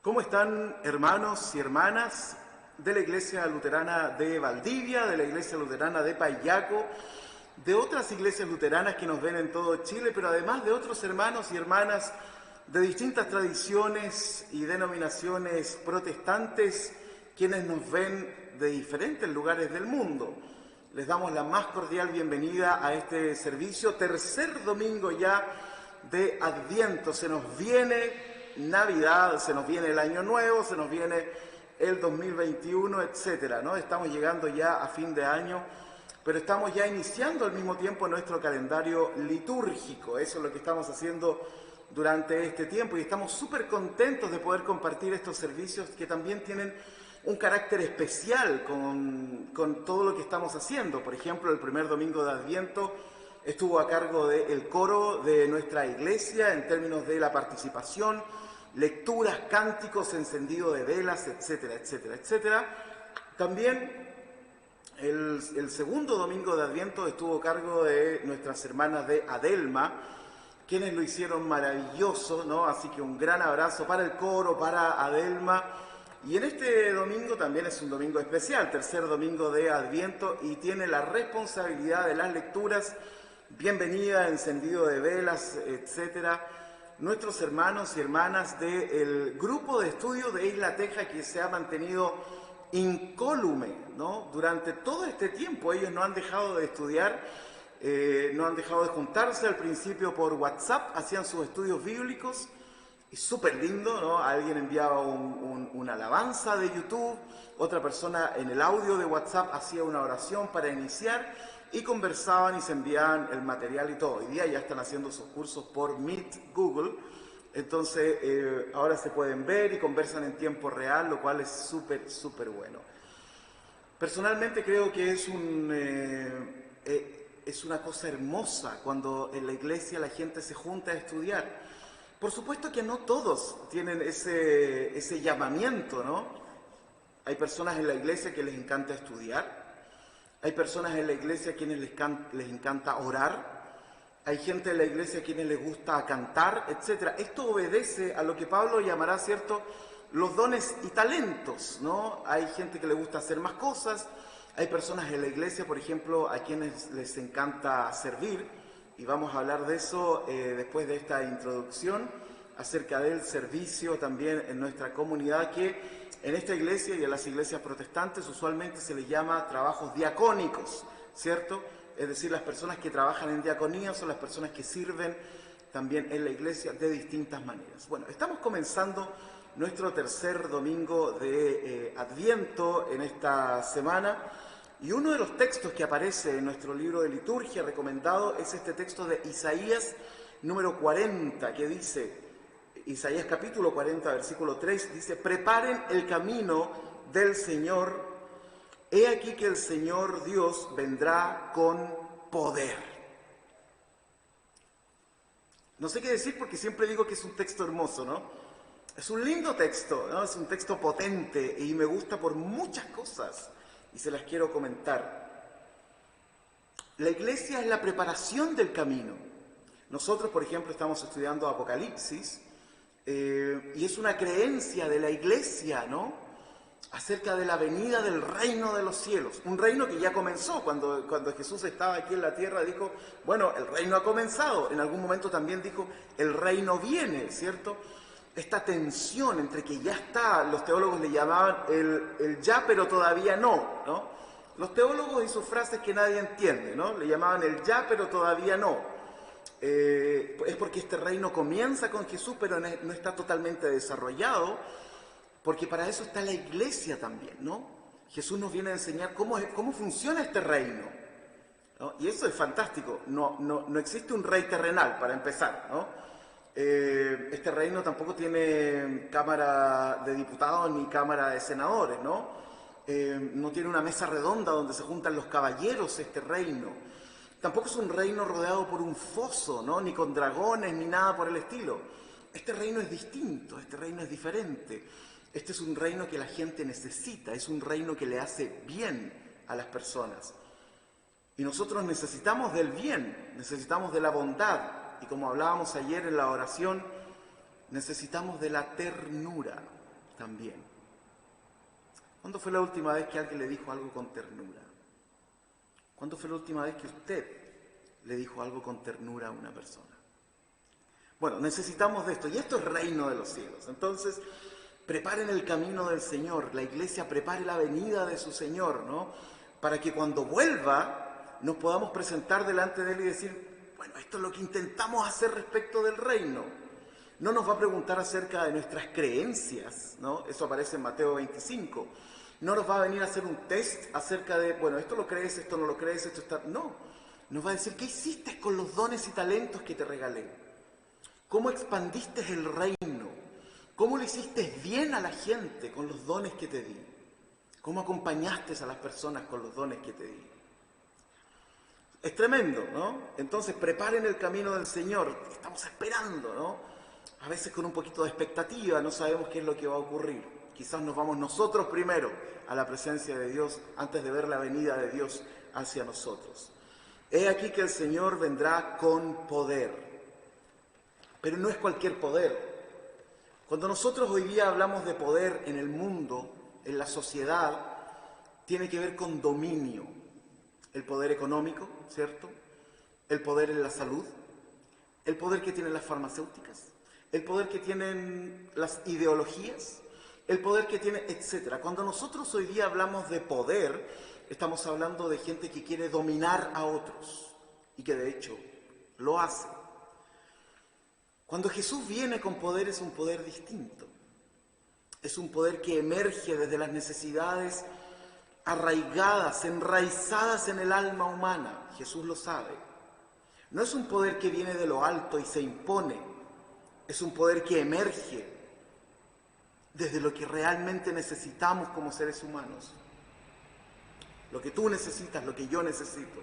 ¿Cómo están, hermanos y hermanas de la Iglesia Luterana de Valdivia, de la Iglesia Luterana de Payaco, de otras iglesias luteranas que nos ven en todo Chile, pero además de otros hermanos y hermanas de distintas tradiciones y denominaciones protestantes, quienes nos ven de diferentes lugares del mundo? Les damos la más cordial bienvenida a este servicio, tercer domingo ya de Adviento. Se nos viene Navidad, se nos viene el Año Nuevo, se nos viene el 2021, etcétera, ¿no? Estamos llegando ya a fin de año, pero estamos ya iniciando al mismo tiempo nuestro calendario litúrgico. Eso es lo que estamos haciendo durante este tiempo y estamos súper contentos de poder compartir estos servicios que también tienen un carácter especial con todo lo que estamos haciendo. Por ejemplo, el primer domingo de Adviento estuvo a cargo del coro de nuestra iglesia en términos de la participación, lecturas, cánticos, encendido de velas, etcétera, etcétera, etcétera. También el segundo domingo de Adviento estuvo a cargo de nuestras hermanas de Adelma, quienes lo hicieron maravilloso, ¿no? Así que un gran abrazo para el coro, para Adelma. Y en este domingo también es un domingo especial, tercer domingo de Adviento, y tiene la responsabilidad de las lecturas, bienvenida, encendido de velas, etcétera, nuestros hermanos y hermanas del grupo de estudio de Isla Teja, que se ha mantenido incólume, ¿no? Durante todo este tiempo. Ellos no han dejado de estudiar, no han dejado de juntarse. Al principio por WhatsApp hacían sus estudios bíblicos, y súper lindo, ¿no? Alguien enviaba una alabanza de YouTube, otra persona en el audio de WhatsApp hacía una oración para iniciar, y conversaban y se enviaban el material y todo. Hoy día ya están haciendo sus cursos por Meet Google, entonces ahora se pueden ver y conversan en tiempo real, lo cual es súper, súper bueno. Personalmente creo que es una cosa hermosa cuando en la iglesia la gente se junta a estudiar. Por supuesto que no todos tienen ese llamamiento, ¿no? Hay personas en la iglesia que les encanta estudiar. Hay personas en la iglesia a quienes les encanta orar, hay gente en la iglesia a quienes les gusta cantar, etc. Esto obedece a lo que Pablo llamará, ¿cierto?, los dones y talentos, ¿no? Hay gente que le gusta hacer más cosas, hay personas en la iglesia, por ejemplo, a quienes les encanta servir, y vamos a hablar de eso después de esta introducción, acerca del servicio también en nuestra comunidad, que en esta iglesia y en las iglesias protestantes usualmente se les llama trabajos diacónicos, ¿cierto? Es decir, las personas que trabajan en diaconía son las personas que sirven también en la iglesia de distintas maneras. Bueno, estamos comenzando nuestro tercer domingo de Adviento en esta semana, y uno de los textos que aparece en nuestro libro de liturgia recomendado es este texto de Isaías número 40, que dice, Isaías capítulo 40, versículo 3, dice: preparen el camino del Señor, he aquí que el Señor Dios vendrá con poder. No sé qué decir porque siempre digo que es un texto hermoso, ¿no? Es un lindo texto, ¿no? Es un texto potente y me gusta por muchas cosas y se las quiero comentar. La iglesia es la preparación del camino. Nosotros, por ejemplo, estamos estudiando Apocalipsis, y es una creencia de la iglesia, ¿no?, acerca de la venida del reino de los cielos. Un reino que ya comenzó cuando Jesús estaba aquí en la tierra, dijo, bueno, el reino ha comenzado. En algún momento también dijo, el reino viene, ¿cierto? Esta tensión entre que ya está, los teólogos le llamaban el ya pero todavía no, ¿no? Los teólogos y sus frases que nadie entiende, ¿no? Le llamaban el ya pero todavía no. Es porque este reino comienza con Jesús, pero no está totalmente desarrollado, porque para eso está la iglesia también, ¿no? Jesús nos viene a enseñar cómo funciona este reino, ¿no? Y eso es fantástico. No existe un rey terrenal, para empezar, ¿no? Este reino tampoco tiene Cámara de Diputados ni Cámara de Senadores, ¿no? No tiene una mesa redonda donde se juntan los caballeros, este reino. Tampoco es un reino rodeado por un foso, ¿no?, ni con dragones, ni nada por el estilo. Este reino es distinto, este reino es diferente. Este es un reino que la gente necesita, es un reino que le hace bien a las personas. Y nosotros necesitamos del bien, necesitamos de la bondad. Y como hablábamos ayer en la oración, necesitamos de la ternura. también. ¿Cuándo fue la última vez que alguien le dijo algo con ternura? ¿Cuándo fue la última vez que usted le dijo algo con ternura a una persona? Bueno, necesitamos de esto, y esto es reino de los cielos. Entonces, preparen el camino del Señor, la iglesia prepare la venida de su Señor, ¿no? Para que cuando vuelva nos podamos presentar delante de Él y decir, bueno, esto es lo que intentamos hacer respecto del reino. No nos va a preguntar acerca de nuestras creencias, ¿no? Eso aparece en Mateo 25. No nos va a venir a hacer un test acerca de, bueno, esto lo crees, esto no lo crees, esto está... No, nos va a decir, ¿qué hiciste con los dones y talentos que te regalé? ¿Cómo expandiste el reino? ¿Cómo le hiciste bien a la gente con los dones que te di? ¿Cómo acompañaste a las personas con los dones que te di? Es tremendo, ¿no? Entonces preparen el camino del Señor. Estamos esperando, ¿no? A veces con un poquito de expectativa, no sabemos qué es lo que va a ocurrir. Quizás nos vamos nosotros primero a la presencia de Dios antes de ver la venida de Dios hacia nosotros. He aquí que el Señor vendrá con poder. Pero no es cualquier poder. Cuando nosotros hoy día hablamos de poder en el mundo, en la sociedad, tiene que ver con dominio. El poder económico, ¿cierto? El poder en la salud, el poder que tienen las farmacéuticas, el poder que tienen las ideologías, el poder que tiene, etc. Cuando nosotros hoy día hablamos de poder, estamos hablando de gente que quiere dominar a otros y que de hecho lo hace. Cuando Jesús viene con poder es un poder distinto. Es un poder que emerge desde las necesidades arraigadas, enraizadas en el alma humana. Jesús lo sabe. No es un poder que viene de lo alto y se impone. Es un poder que emerge desde lo que realmente necesitamos como seres humanos. Lo que tú necesitas, lo que yo necesito.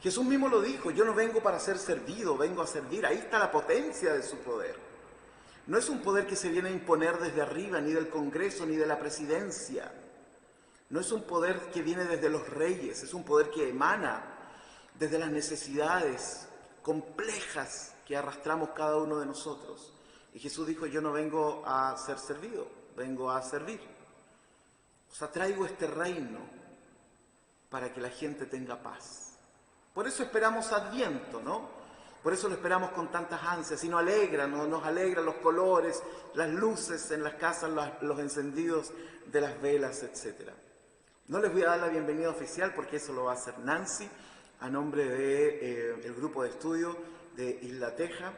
Jesús mismo lo dijo, yo no vengo para ser servido, vengo a servir. Ahí está la potencia de su poder. No es un poder que se viene a imponer desde arriba, ni del Congreso, ni de la presidencia. No es un poder que viene desde los reyes, es un poder que emana desde las necesidades complejas que arrastramos cada uno de nosotros. Y Jesús dijo, yo no vengo a ser servido, vengo a servir. O sea, traigo este reino para que la gente tenga paz. Por eso esperamos Adviento, ¿no? Por eso lo esperamos con tantas ansias y nos alegran los colores, las luces en las casas, los encendidos de las velas, etc. No les voy a dar la bienvenida oficial porque eso lo va a hacer Nancy a nombre del grupo de estudio de Isla Teja.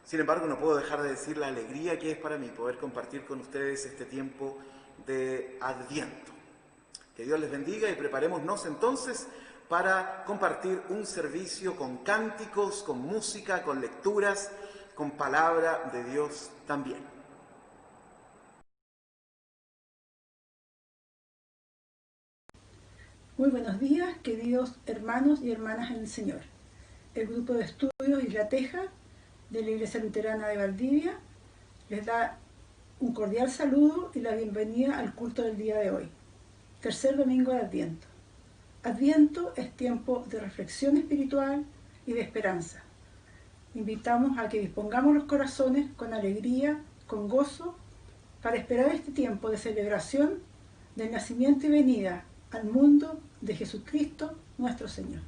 Sin embargo, no puedo dejar de decir la alegría que es para mí poder compartir con ustedes este tiempo de Adviento. Que Dios les bendiga y preparémonos entonces para compartir un servicio con cánticos, con música, con lecturas, con palabra de Dios también. Muy buenos días, queridos hermanos y hermanas en el Señor. El grupo de estudios Isla Teja de la Iglesia Luterana de Valdivia les da un cordial saludo y la bienvenida al culto del día de hoy, tercer domingo de Adviento. Adviento es tiempo de reflexión espiritual y de esperanza. Invitamos a que dispongamos los corazones con alegría, con gozo, para esperar este tiempo de celebración del nacimiento y venida al mundo de Jesucristo nuestro Señor.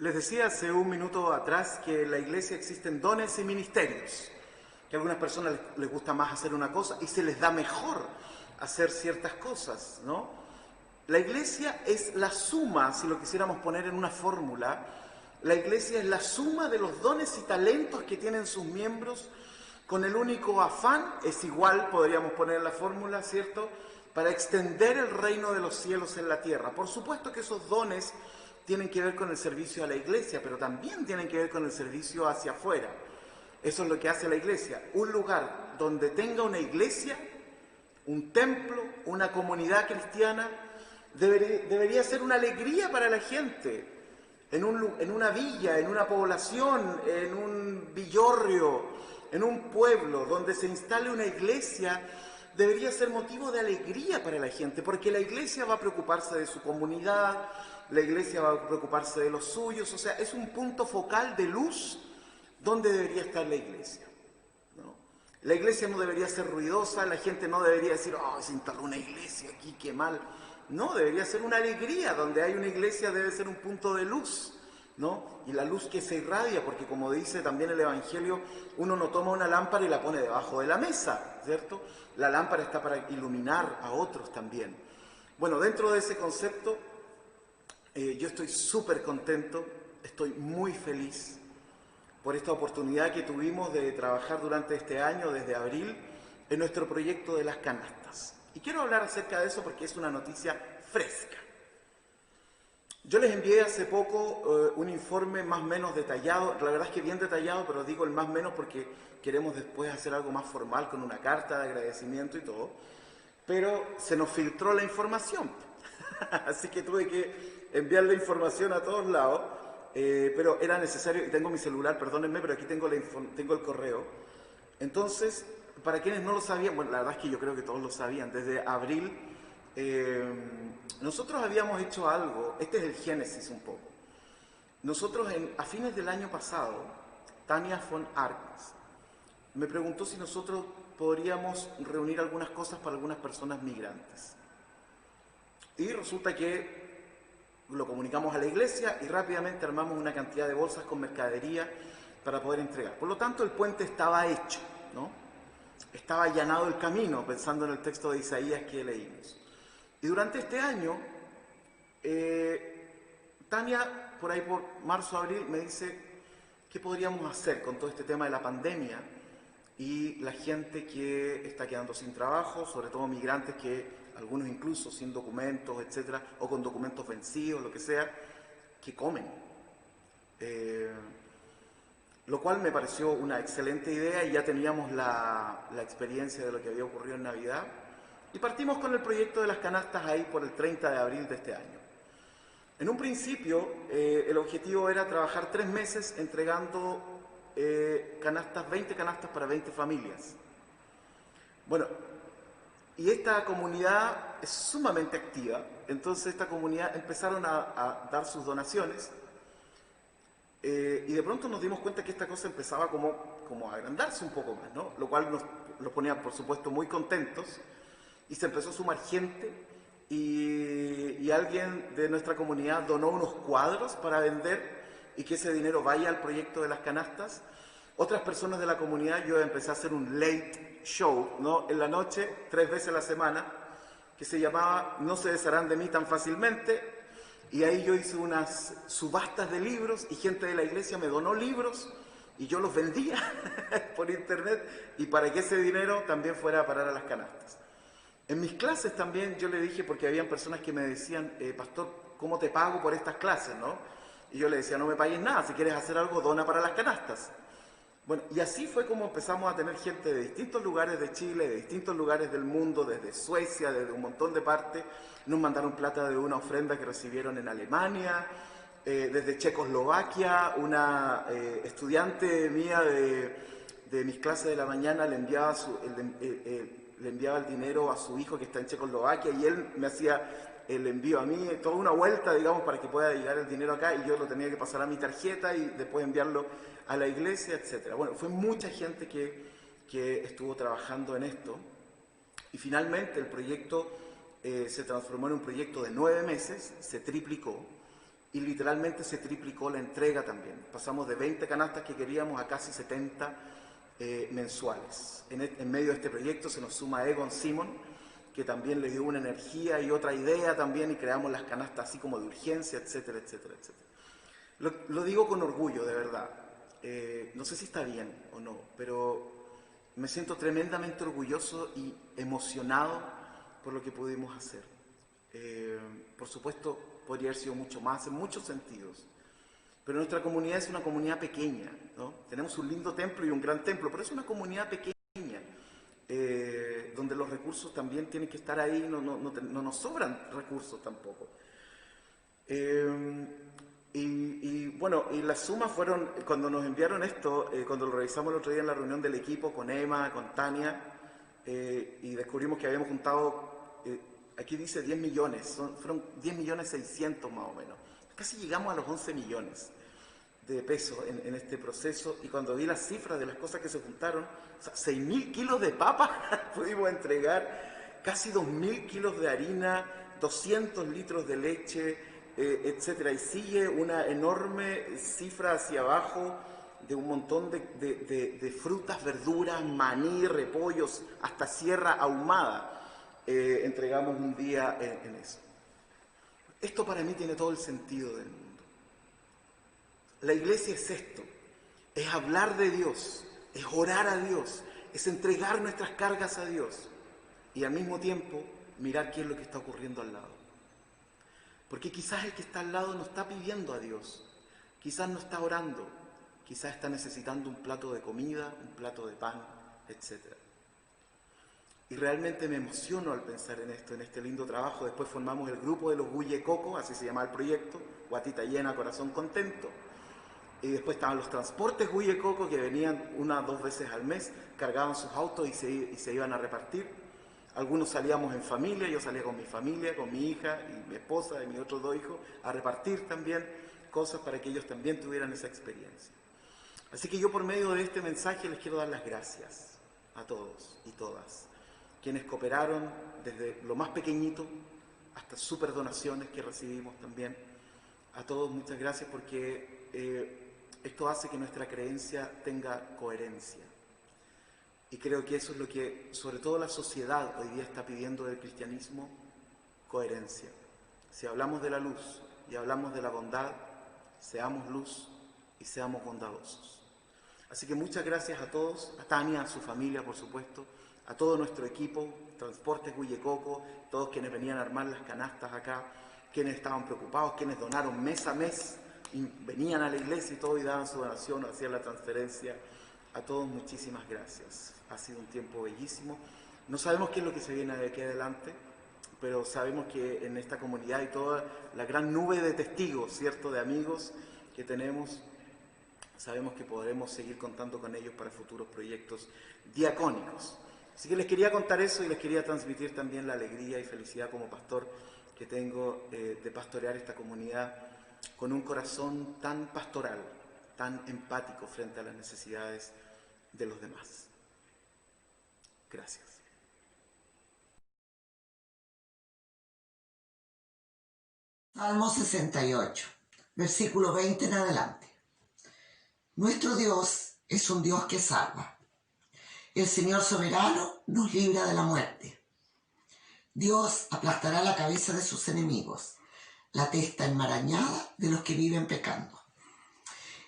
Les decía hace un minuto atrás que en la iglesia existen dones y ministerios, que a algunas personas les gusta más hacer una cosa y se les da mejor hacer ciertas cosas, ¿no? La iglesia es la suma, si lo quisiéramos poner en una fórmula, la iglesia es la suma de los dones y talentos que tienen sus miembros con el único afán, es igual, podríamos poner la fórmula, ¿cierto?, para extender el reino de los cielos en la tierra. Por supuesto que esos dones tienen que ver con el servicio a la iglesia, pero también tienen que ver con el servicio hacia afuera. Eso es lo que hace la iglesia. Un lugar donde tenga una iglesia, un templo, una comunidad cristiana, debería ser una alegría para la gente. En una villa, en una población, en un villorrio, en un pueblo donde se instale una iglesia, debería ser motivo de alegría para la gente, porque la iglesia va a preocuparse de su comunidad, la iglesia va a preocuparse de los suyos, o sea, es un punto focal de luz donde debería estar la iglesia, ¿no? La iglesia no debería ser ruidosa, la gente no debería decir, oh, se instaló una iglesia aquí, qué mal. No, debería ser una alegría, donde hay una iglesia debe ser un punto de luz, ¿no? Y la luz que se irradia, porque como dice también el Evangelio, uno no toma una lámpara y la pone debajo de la mesa, ¿cierto? La lámpara está para iluminar a otros también. Bueno, dentro de ese concepto, yo estoy súper contento, estoy muy feliz por esta oportunidad que tuvimos de trabajar durante este año, desde abril, en nuestro proyecto de las canastas. Y quiero hablar acerca de eso porque es una noticia fresca. Yo les envié hace poco un informe más o menos detallado, la verdad es que bien detallado, pero digo el más o menos porque queremos después hacer algo más formal con una carta de agradecimiento y todo, pero se nos filtró la información, así que tuve que enviar la información a todos lados, pero era necesario, y tengo mi celular, perdónenme, pero aquí tengo el correo. Entonces, para quienes no lo sabían, bueno, la verdad es que yo creo que todos lo sabían, desde abril nosotros habíamos hecho algo, este es el génesis un poco. Nosotros a fines del año pasado, Tania von Arx me preguntó si nosotros podríamos reunir algunas cosas para algunas personas migrantes. Y resulta que lo comunicamos a la iglesia y rápidamente armamos una cantidad de bolsas con mercadería para poder entregar. Por lo tanto, el puente estaba hecho, ¿no? Estaba allanado el camino, pensando en el texto de Isaías que leímos. Y durante este año, Tania, por ahí por marzo, abril, me dice qué podríamos hacer con todo este tema de la pandemia y la gente que está quedando sin trabajo, sobre todo migrantes que algunos incluso sin documentos, etcétera, o con documentos vencidos, lo que sea, que comen. Lo cual me pareció una excelente idea y ya teníamos la experiencia de lo que había ocurrido en Navidad. Y partimos con el proyecto de las canastas ahí por el 30 de abril de este año. En un principio, el objetivo era trabajar 3 meses entregando 20 canastas para 20 familias. Bueno, y esta comunidad es sumamente activa, entonces esta comunidad empezaron a dar sus donaciones y de pronto nos dimos cuenta que esta cosa empezaba como a agrandarse un poco más, ¿no? Lo cual nos ponía, por supuesto, muy contentos y se empezó a sumar gente y alguien de nuestra comunidad donó unos cuadros para vender y que ese dinero vaya al proyecto de las canastas. Otras personas de la comunidad, yo empecé a hacer un late show, ¿no? En la noche, 3 veces a la semana, que se llamaba No se desharán de mí tan fácilmente, y ahí yo hice unas subastas de libros y gente de la iglesia me donó libros y yo los vendía por internet y para que ese dinero también fuera a parar a las canastas. En mis clases también yo le dije, porque habían personas que me decían, pastor, ¿cómo te pago por estas clases, no? Y yo le decía, no me pagues nada, si quieres hacer algo, dona para las canastas. Bueno, y así fue como empezamos a tener gente de distintos lugares de Chile, de distintos lugares del mundo, desde Suecia, desde un montón de partes. Nos mandaron plata de una ofrenda que recibieron en Alemania, desde Checoslovaquia, una estudiante mía de mis clases de la mañana le enviaba, le enviaba el dinero a su hijo que está en Checoslovaquia y él me hacía el envío a mí, toda una vuelta, digamos, para que pueda llegar el dinero acá y yo lo tenía que pasar a mi tarjeta y después enviarlo a la iglesia, etcétera. Bueno, fue mucha gente que estuvo trabajando en esto y finalmente el proyecto se transformó en un proyecto de 9 meses, se triplicó y literalmente se triplicó la entrega también. Pasamos de 20 canastas que queríamos a casi 70 mensuales. En medio de este proyecto se nos suma Egon Simon, que también le dio una energía y otra idea también, y creamos las canastas así como de urgencia, etcétera, etcétera, etcétera. Lo digo con orgullo, de verdad. No sé si está bien o no, pero me siento tremendamente orgulloso y emocionado por lo que pudimos hacer. Por supuesto, podría haber sido mucho más en muchos sentidos, pero nuestra comunidad es una comunidad pequeña, ¿no? Tenemos un lindo templo y un gran templo, pero es una comunidad pequeña, donde los recursos también tienen que estar ahí, no nos sobran recursos tampoco. Bueno, y las sumas fueron, cuando nos enviaron esto, cuando lo revisamos el otro día en la reunión del equipo con Emma, con Tania, y descubrimos que habíamos juntado, aquí dice 10 millones, fueron 10 millones 600 más o menos. Casi llegamos a los 11 millones de pesos en este proceso, y cuando vi las cifras de las cosas que se juntaron, o sea, 6.000 kilos de papas pudimos entregar, casi 2.000 kilos de harina, 200 litros de leche, etcétera, y sigue una enorme cifra hacia abajo de un montón de frutas, verduras, maní, repollos, hasta sierra ahumada. Entregamos un día en eso. Esto para mí tiene todo el sentido del mundo. La iglesia es esto, es hablar de Dios, es orar a Dios, es entregar nuestras cargas a Dios y al mismo tiempo mirar qué es lo que está ocurriendo al lado. Porque quizás el que está al lado no está pidiendo a Dios, quizás no está orando, quizás está necesitando un plato de comida, un plato de pan, etc. Y realmente me emociono al pensar en esto, en este lindo trabajo. Después formamos el grupo de los Guye Coco, así se llama el proyecto, Guatita Llena, Corazón Contento. Y después estaban los transportes Guye Coco, que venían 1 o 2 veces al mes, cargaban sus autos y se iban a repartir. Algunos salíamos en familia, yo salía con mi familia, con mi hija y mi esposa y mis otros 2 hijos, a repartir también cosas para que ellos también tuvieran esa experiencia. Así que yo, por medio de este mensaje, les quiero dar las gracias a todos y todas, quienes cooperaron desde lo más pequeñito hasta super donaciones que recibimos también. A todos muchas gracias, porque esto hace que nuestra creencia tenga coherencia. Y creo que eso es lo que, sobre todo, la sociedad hoy día está pidiendo del cristianismo: coherencia. Si hablamos de la luz y hablamos de la bondad, seamos luz y seamos bondadosos. Así que muchas gracias a todos, a Tania, a su familia, por supuesto, a todo nuestro equipo, Transportes Guye Coco, todos quienes venían a armar las canastas acá, quienes estaban preocupados, quienes donaron mes a mes, y venían a la iglesia y todo y daban su donación, hacían la transferencia. A todos muchísimas gracias. Ha sido un tiempo bellísimo. No sabemos qué es lo que se viene de aquí adelante, pero sabemos que en esta comunidad y toda la gran nube de testigos, ¿cierto?, de amigos que tenemos, sabemos que podremos seguir contando con ellos para futuros proyectos diacónicos. Así que les quería contar eso y les quería transmitir también la alegría y felicidad como pastor que tengo de pastorear esta comunidad con un corazón tan pastoral, tan empático frente a las necesidades de los demás. Gracias. Salmo 68, versículo 20 en adelante. Nuestro Dios es un Dios que salva. El Señor soberano nos libra de la muerte. Dios aplastará la cabeza de sus enemigos, la testa enmarañada de los que viven pecando.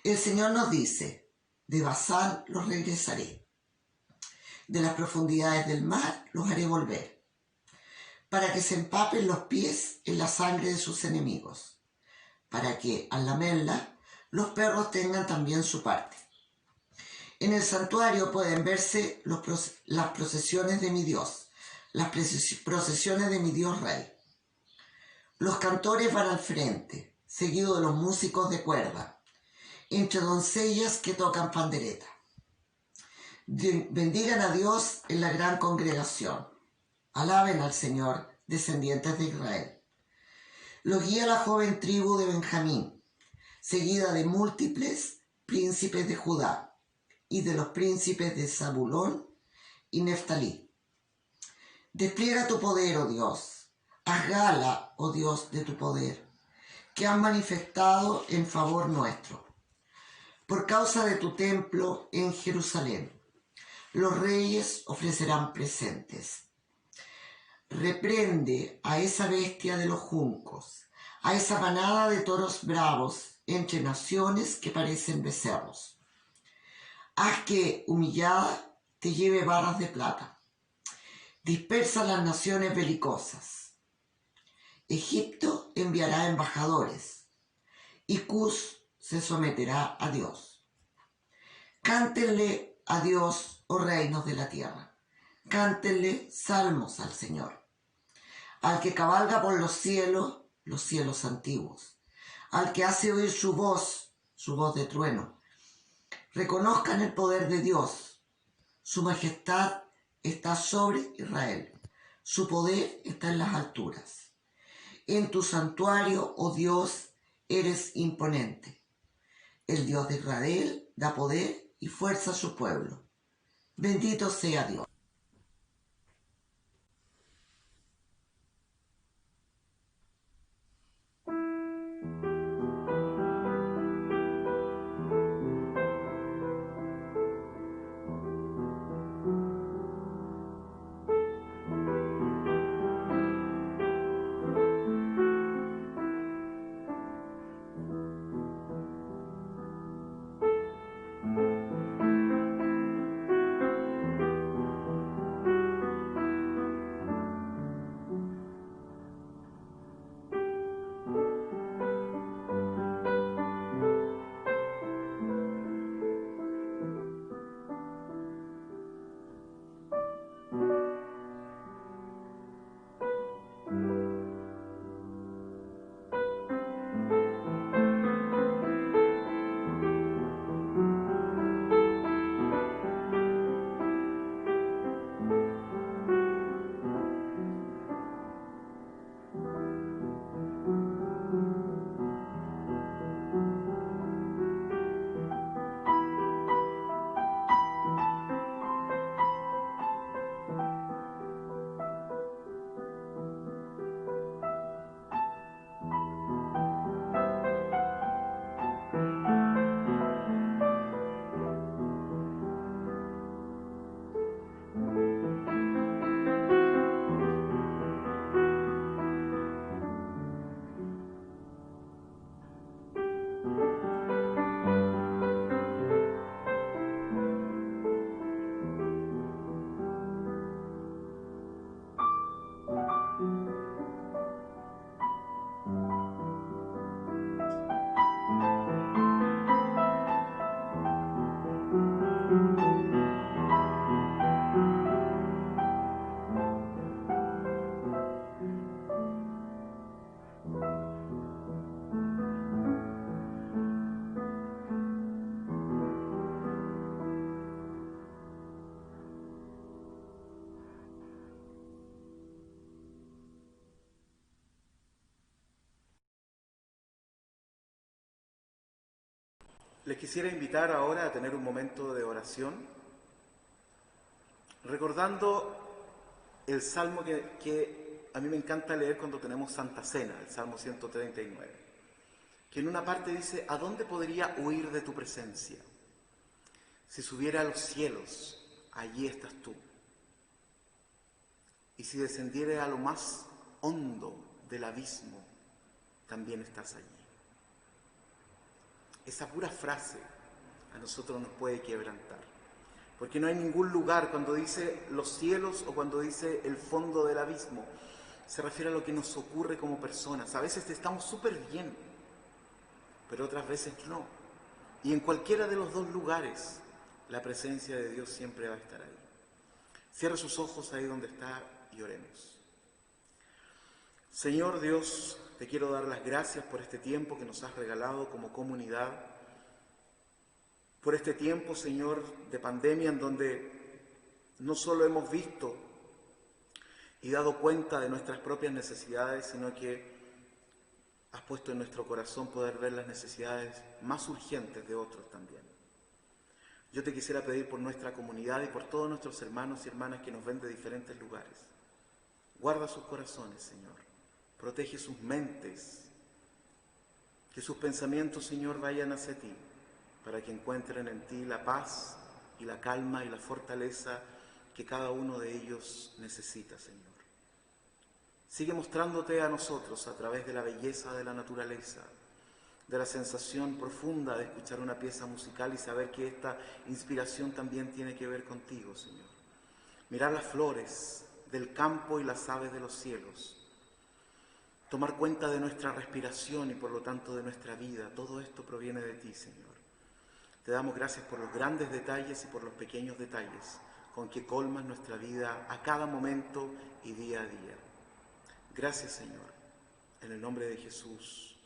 El Señor nos dice: de Basán los regresaré, de las profundidades del mar los haré volver, para que se empapen los pies en la sangre de sus enemigos, para que al lamerla los perros tengan también su parte. En el santuario pueden verse las procesiones de mi Dios, las procesiones de mi Dios Rey. Los cantores van al frente, seguidos de los músicos de cuerda, entre doncellas que tocan pandereta. Bendigan a Dios en la gran congregación. Alaben al Señor, descendientes de Israel. Los guía la joven tribu de Benjamín, seguida de múltiples príncipes de Judá y de los príncipes de Zabulón y Neftalí. Despliega tu poder, oh Dios. Haz gala, oh Dios, de tu poder. que has manifestado en favor nuestro. Por causa de tu templo en Jerusalén, los reyes ofrecerán presentes. Reprende a esa bestia de los juncos, a esa manada de toros bravos entre naciones que parecen becerros. Haz que, humillada, te lleve varas de plata. Dispersa las naciones belicosas. Egipto enviará embajadores y Cus se someterá a Dios. Cántenle a Dios, oh reinos de la tierra. Cántenle salmos al Señor. Al que cabalga por los cielos antiguos. Al que hace oír su voz de trueno. Reconozcan el poder de Dios. Su majestad está sobre Israel. Su poder está en las alturas. En tu santuario, oh Dios, eres imponente. El Dios de Israel da poder y fuerza a su pueblo. Bendito sea Dios. Les quisiera invitar ahora a tener un momento de oración, recordando el salmo que a mí me encanta leer cuando tenemos Santa Cena, el Salmo 139, que en una parte dice: ¿a dónde podría huir de tu presencia? Si subiera a los cielos, allí estás tú. Y si descendiere a lo más hondo del abismo, también estás allí. Esa pura frase a nosotros nos puede quebrantar, porque no hay ningún lugar, cuando dice los cielos o cuando dice el fondo del abismo, se refiere a lo que nos ocurre como personas. A veces estamos súper bien, pero otras veces no. Y en cualquiera de los dos lugares, la presencia de Dios siempre va a estar ahí. Cierre sus ojos ahí donde está y oremos. Señor Dios, te quiero dar las gracias por este tiempo que nos has regalado como comunidad, por este tiempo, Señor, de pandemia en donde no solo hemos visto y dado cuenta de nuestras propias necesidades, sino que has puesto en nuestro corazón poder ver las necesidades más urgentes de otros también. Yo te quisiera pedir por nuestra comunidad y por todos nuestros hermanos y hermanas que nos ven de diferentes lugares. Guarda sus corazones, Señor. Protege sus mentes Que sus pensamientos, Señor, vayan hacia ti, para que encuentren en ti la paz y la calma y la fortaleza que cada uno de ellos necesita, Señor. Sigue mostrándote a nosotros a través de la belleza de la naturaleza, de la sensación profunda de escuchar una pieza musical y saber que esta inspiración también tiene que ver contigo, Señor. Mirar las flores del campo y las aves de los cielos. Tomar cuenta de nuestra respiración y por lo tanto de nuestra vida. Todo esto proviene de ti, Señor. Te damos gracias por los grandes detalles y por los pequeños detalles con que colmas nuestra vida a cada momento y día a día. Gracias, Señor. En el nombre de Jesús.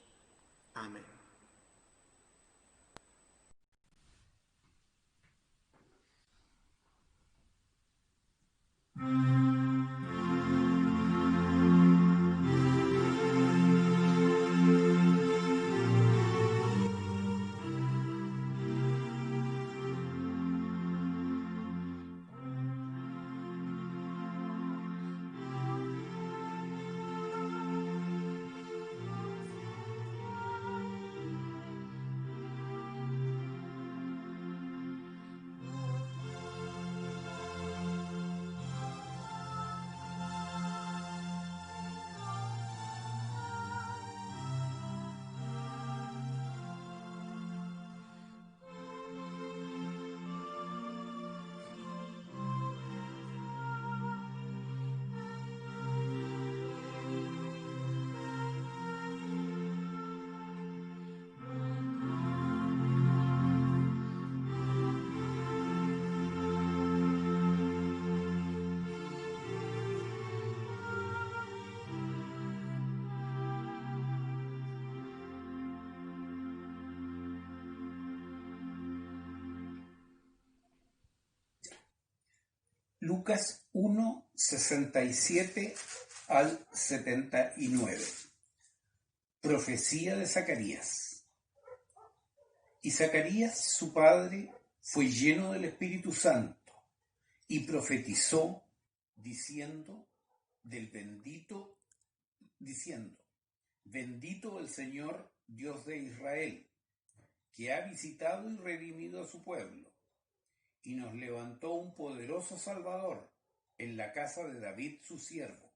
Amén. Lucas 1, 67 al 79. Profecía de Zacarías. Y Zacarías, su padre, fue lleno del Espíritu Santo y profetizó diciendo, bendito el Señor Dios de Israel, que ha visitado y redimido a su pueblo, y nos levantó un poderoso Salvador en la casa de David su siervo,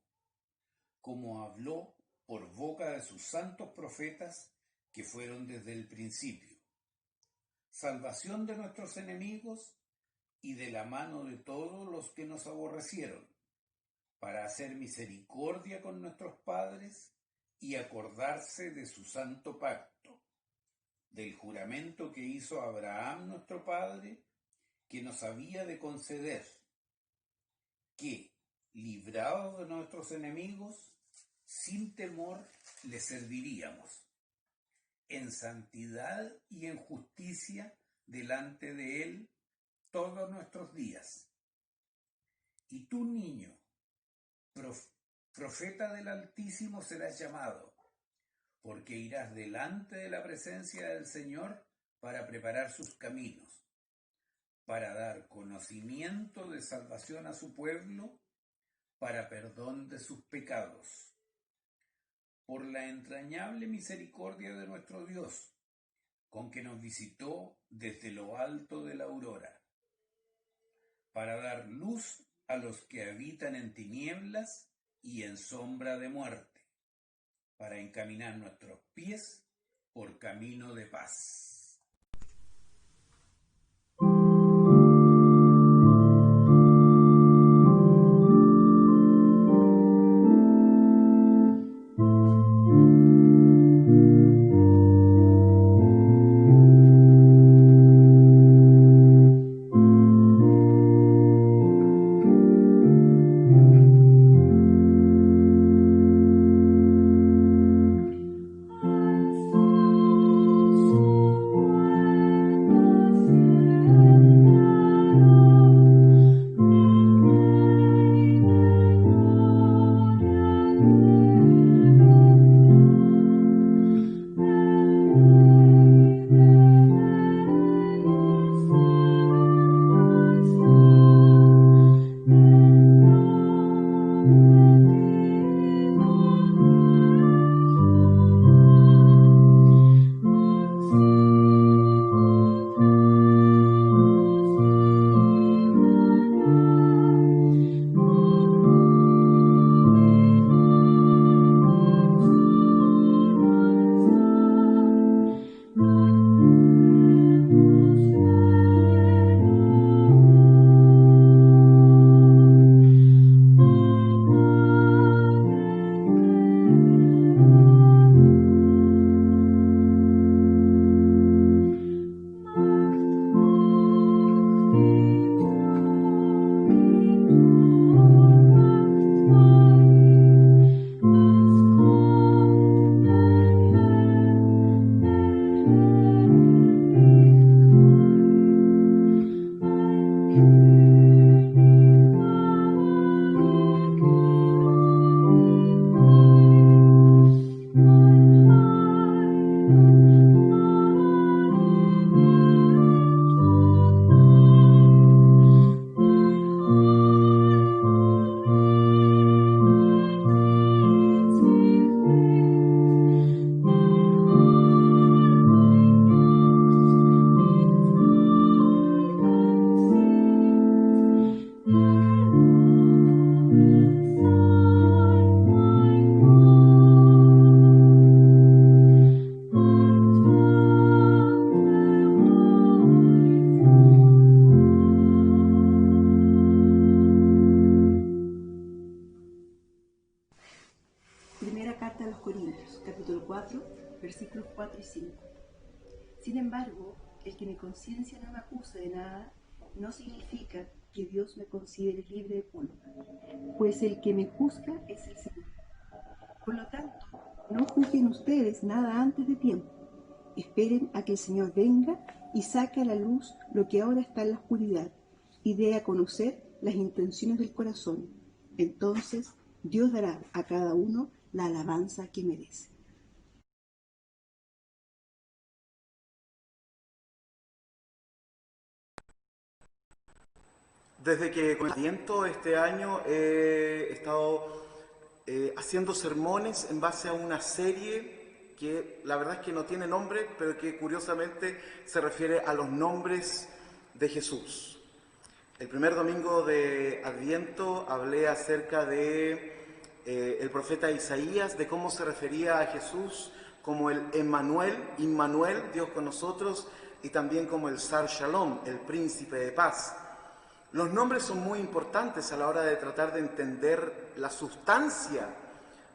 como habló por boca de sus santos profetas que fueron desde el principio. Salvación de nuestros enemigos y de la mano de todos los que nos aborrecieron, para hacer misericordia con nuestros padres y acordarse de su santo pacto, del juramento que hizo Abraham nuestro padre, que nos había de conceder, que, librados de nuestros enemigos, sin temor le serviríamos, en santidad y en justicia delante de él todos nuestros días. Y tú, niño, profeta del Altísimo serás llamado, porque irás delante de la presencia del Señor para preparar sus caminos, para dar conocimiento de salvación a su pueblo, para perdón de sus pecados, por la entrañable misericordia de nuestro Dios, con que nos visitó desde lo alto de la aurora, para dar luz a los que habitan en tinieblas y en sombra de muerte, para encaminar nuestros pies por camino de paz. embargo, el que mi conciencia no me acuse de nada, no significa que Dios me considere libre de culpa, pues el que me juzga es el Señor. Por lo tanto, no juzguen ustedes nada antes de tiempo. Esperen a que el Señor venga y saque a la luz lo que ahora está en la oscuridad y dé a conocer las intenciones del corazón. Entonces, Dios dará a cada uno la alabanza que merece. Desde que con Adviento este año he estado haciendo sermones en base a una serie que la verdad es que no tiene nombre, pero que curiosamente se refiere a los nombres de Jesús. El primer domingo de Adviento hablé acerca de el profeta Isaías, de cómo se refería a Jesús como el Immanuel, Dios con nosotros, y también como el Sar Shalom, el príncipe de paz. Los nombres son muy importantes a la hora de tratar de entender la sustancia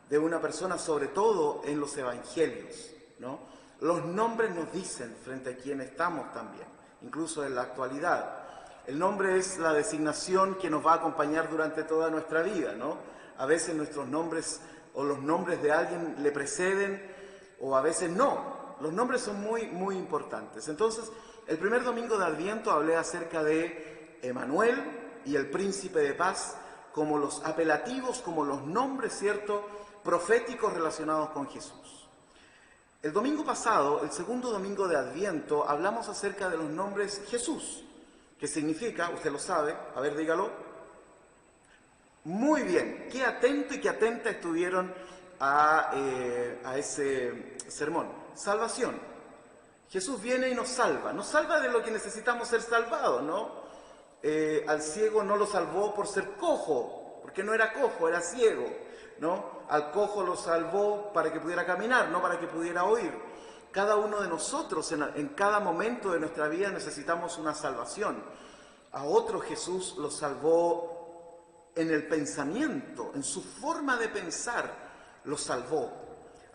de una persona, sobre todo en los evangelios, ¿no? Los nombres nos dicen frente a quién estamos también, incluso en la actualidad. El nombre es la designación que nos va a acompañar durante toda nuestra vida, ¿no? A veces nuestros nombres o los nombres de alguien le preceden o a veces no. Los nombres son muy, muy importantes. Entonces, el primer domingo de Adviento hablé acerca de Emmanuel y el príncipe de paz como los apelativos, como los nombres, ¿cierto?, proféticos relacionados con Jesús. El domingo pasado, el segundo domingo de Adviento, hablamos acerca de los nombres Jesús, que significa, usted lo sabe, a ver, dígalo. Muy bien, qué atento y qué atenta estuvieron a ese sermón. Salvación. Jesús viene y nos salva de lo que necesitamos ser salvados, ¿no? Al ciego no lo salvó por ser cojo, porque no era cojo, era ciego, ¿no? Al cojo lo salvó para que pudiera caminar, no para que pudiera oír. Cada uno de nosotros en cada momento de nuestra vida necesitamos una salvación. A otro Jesús lo salvó en el pensamiento, en su forma de pensar, lo salvó.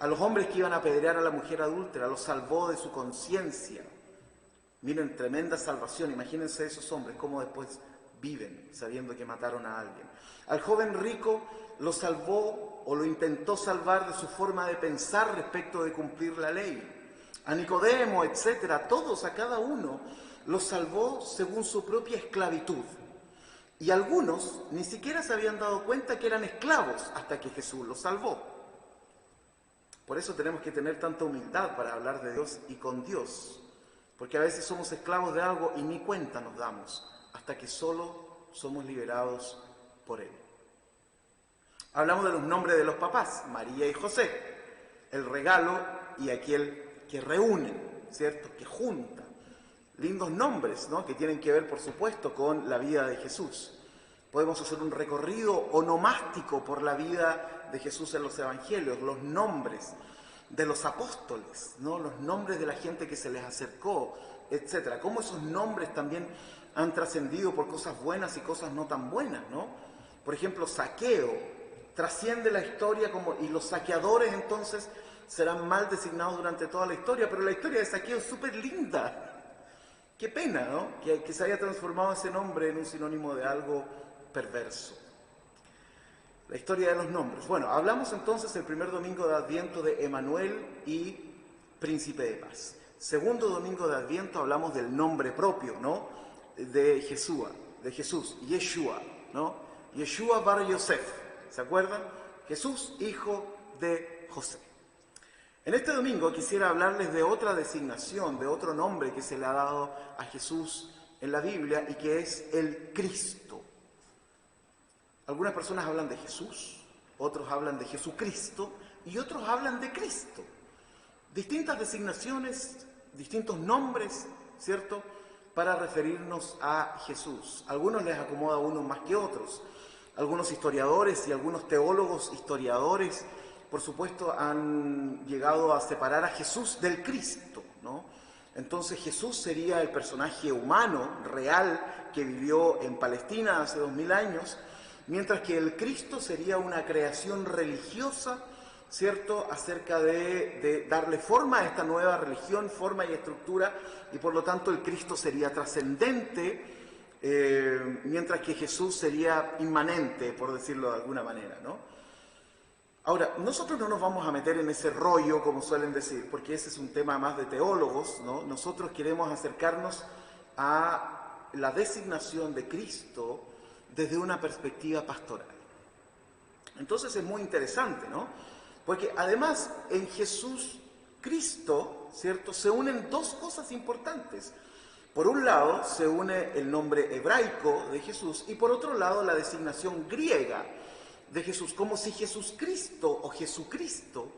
A los hombres que iban a apedrear a la mujer adúltera, lo salvó de su conciencia. Miren, tremenda salvación. Imagínense esos hombres, cómo después viven sabiendo que mataron a alguien. Al joven rico lo salvó o lo intentó salvar de su forma de pensar respecto de cumplir la ley. A Nicodemo, etcétera, todos, a cada uno, los salvó según su propia esclavitud. Y algunos ni siquiera se habían dado cuenta que eran esclavos hasta que Jesús los salvó. Por eso tenemos que tener tanta humildad para hablar de Dios y con Dios. Porque a veces somos esclavos de algo y ni cuenta nos damos, hasta que solo somos liberados por Él. Hablamos de los nombres de los papás, María y José, el regalo y aquel que reúne, ¿cierto?, que junta. Lindos nombres, ¿no?, que tienen que ver, por supuesto, con la vida de Jesús. Podemos hacer un recorrido onomástico por la vida de Jesús en los evangelios, los nombres de los apóstoles, ¿no?, los nombres de la gente que se les acercó, etcétera. Cómo esos nombres también han trascendido por cosas buenas y cosas no tan buenas, ¿no? Por ejemplo, Zaqueo trasciende la historia y los saqueadores entonces serán mal designados durante toda la historia, pero la historia de Zaqueo es súper linda. Qué pena, ¿no?, que se haya transformado ese nombre en un sinónimo de algo perverso. La historia de los nombres. Bueno, hablamos entonces el primer domingo de Adviento de Emmanuel y Príncipe de Paz. Segundo domingo de Adviento hablamos del nombre propio, ¿no?, de Jesús, Yeshua, ¿no? Yeshua bar Yosef, ¿se acuerdan? Jesús, hijo de José. En este domingo quisiera hablarles de otra designación, de otro nombre que se le ha dado a Jesús en la Biblia y que es el Cristo. Algunas personas hablan de Jesús, otros hablan de Jesucristo y otros hablan de Cristo. Distintas designaciones, distintos nombres, ¿cierto?, para referirnos a Jesús. A algunos les acomoda uno más que otros. Algunos historiadores y algunos teólogos historiadores, por supuesto, han llegado a separar a Jesús del Cristo, ¿no? Entonces Jesús sería el personaje humano, real, que vivió en Palestina hace 2000 años, mientras que el Cristo sería una creación religiosa, ¿cierto?, acerca de darle forma a esta nueva religión, forma y estructura, y por lo tanto el Cristo sería trascendente, mientras que Jesús sería inmanente, por decirlo de alguna manera, ¿no? Ahora, nosotros no nos vamos a meter en ese rollo, como suelen decir, porque ese es un tema más de teólogos, ¿no? Nosotros queremos acercarnos a la designación de Cristo desde una perspectiva pastoral. Entonces es muy interesante, ¿no? Porque además en Jesús Cristo, ¿cierto?, se unen dos cosas importantes. Por un lado se une el nombre hebraico de Jesús y por otro lado la designación griega de Jesús, como si Jesucristo o Jesucristo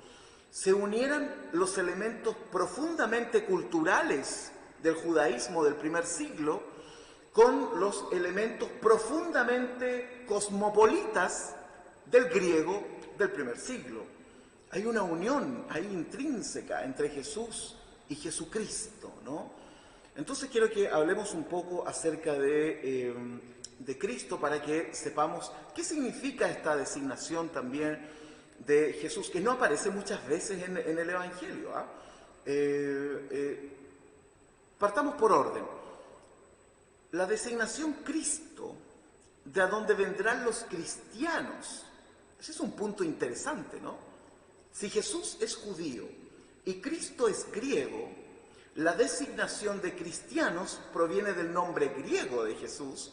se unieran los elementos profundamente culturales del judaísmo del primer siglo con los elementos profundamente cosmopolitas del griego del primer siglo. Hay una unión ahí intrínseca entre Jesús y Jesucristo, ¿no? Entonces quiero que hablemos un poco acerca de Cristo para que sepamos qué significa esta designación también de Jesús, que no aparece muchas veces en el Evangelio, ¿ah? Partamos por orden. La designación Cristo, de a dónde vendrán los cristianos, ese es un punto interesante, ¿no? Si Jesús es judío y Cristo es griego, la designación de cristianos proviene del nombre griego de Jesús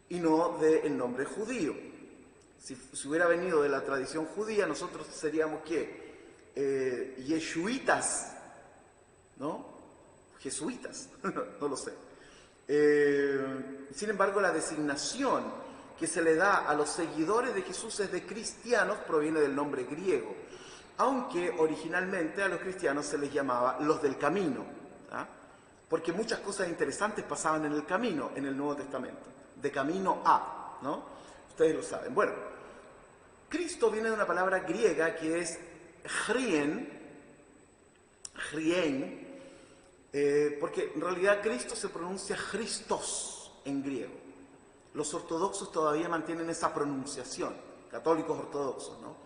y no del nombre judío. Si hubiera venido de la tradición judía, nosotros seríamos ¿qué? Yeshuitas, ¿no? Jesuitas, no lo sé. Sin embargo, la designación que se le da a los seguidores de Jesús es de cristianos, proviene del nombre griego, aunque originalmente a los cristianos se les llamaba los del camino, ¿ah? Porque muchas cosas interesantes pasaban en el camino, en el Nuevo Testamento, de camino a, ¿no? Ustedes lo saben. Bueno, Cristo viene de una palabra griega que es chrien, porque en realidad Cristo se pronuncia Christos en griego. Los ortodoxos todavía mantienen esa pronunciación, católicos ortodoxos, ¿no?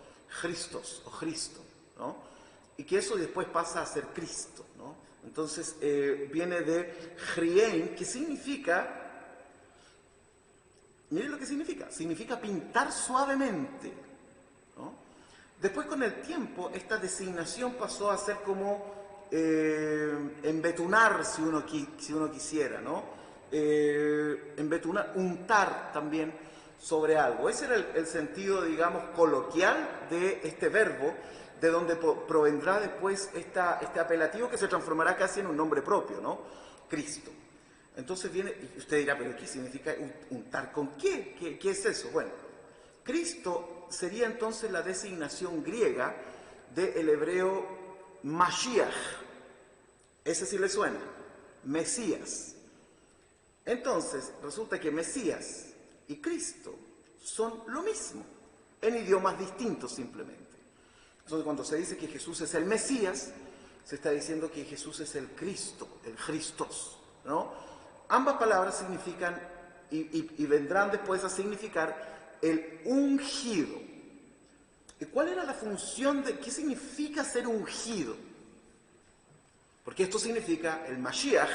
Christos o Cristo, ¿no? Y que eso después pasa a ser Cristo, ¿no? Entonces viene de chrien, que significa, miren lo que significa pintar suavemente, ¿no? Después con el tiempo esta designación pasó a ser como embetunar, si uno quisiera, ¿no? Embetunar, untar también sobre algo. Ese era el sentido, digamos, coloquial de este verbo, de donde provendrá después este apelativo que se transformará casi en un nombre propio, ¿no? Cristo. Entonces viene, y usted dirá, ¿pero qué significa untar? ¿Con qué? ¿Qué es eso? Bueno, Cristo sería entonces la designación griega del hebreo Mashiach. Ese sí le suena, Mesías. Entonces, resulta que Mesías y Cristo son lo mismo, en idiomas distintos simplemente. Entonces, cuando se dice que Jesús es el Mesías, se está diciendo que Jesús es el Cristo, el Christos, ¿no? Ambas palabras significan, y vendrán después a significar, el ungido. ¿Y cuál era la función de qué significa ser ungido? Porque esto significa el Mashiach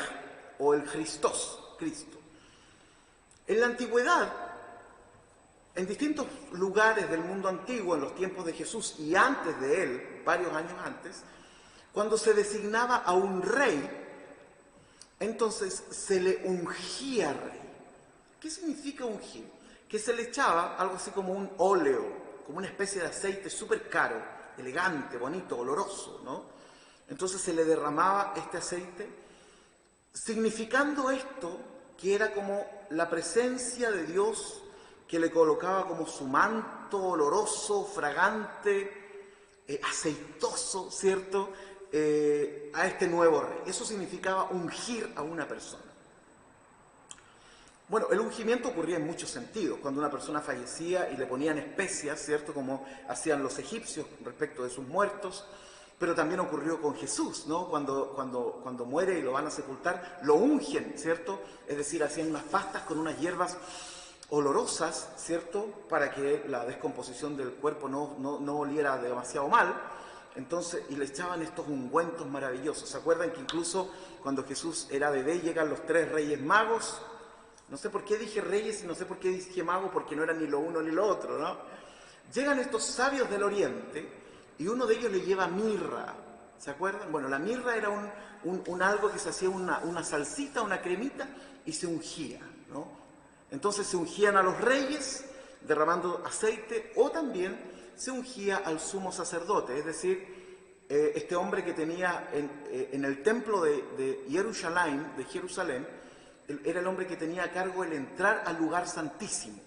o el Christos, Cristo. En la antigüedad, en distintos lugares del mundo antiguo, en los tiempos de Jesús y antes de él, varios años antes, cuando se designaba a un rey, entonces se le ungía rey. ¿Qué significa ungir? Que se le echaba algo así como un óleo, como una especie de aceite súper caro, elegante, bonito, oloroso, ¿no? Entonces se le derramaba este aceite, significando esto que era como la presencia de Dios que le colocaba como su manto oloroso, fragante, aceitoso, ¿cierto?, a este nuevo rey. Eso significaba ungir a una persona. Bueno, el ungimiento ocurría en muchos sentidos. Cuando una persona fallecía y le ponían especias, ¿cierto?, como hacían los egipcios respecto de sus muertos, pero también ocurrió con Jesús, ¿no? Cuando muere y lo van a sepultar, lo ungen, ¿cierto? Es decir, hacían unas pastas con unas hierbas olorosas, ¿cierto? Para que la descomposición del cuerpo no oliera demasiado mal. Entonces, y le echaban estos ungüentos maravillosos. ¿Se acuerdan que incluso cuando Jesús era bebé llegan los 3 reyes magos? No sé por qué dije reyes y no sé por qué dije magos, porque no era ni lo uno ni lo otro, ¿no? Llegan estos sabios del oriente y uno de ellos le lleva mirra. ¿Se acuerdan? Bueno, la mirra era un algo que se hacía una salsita, una cremita y se ungía, ¿no? Entonces se ungían a los reyes derramando aceite, o también se ungía al sumo sacerdote, es decir, este hombre que tenía en el templo de Jerusalén, era el hombre que tenía a cargo el entrar al lugar santísimo.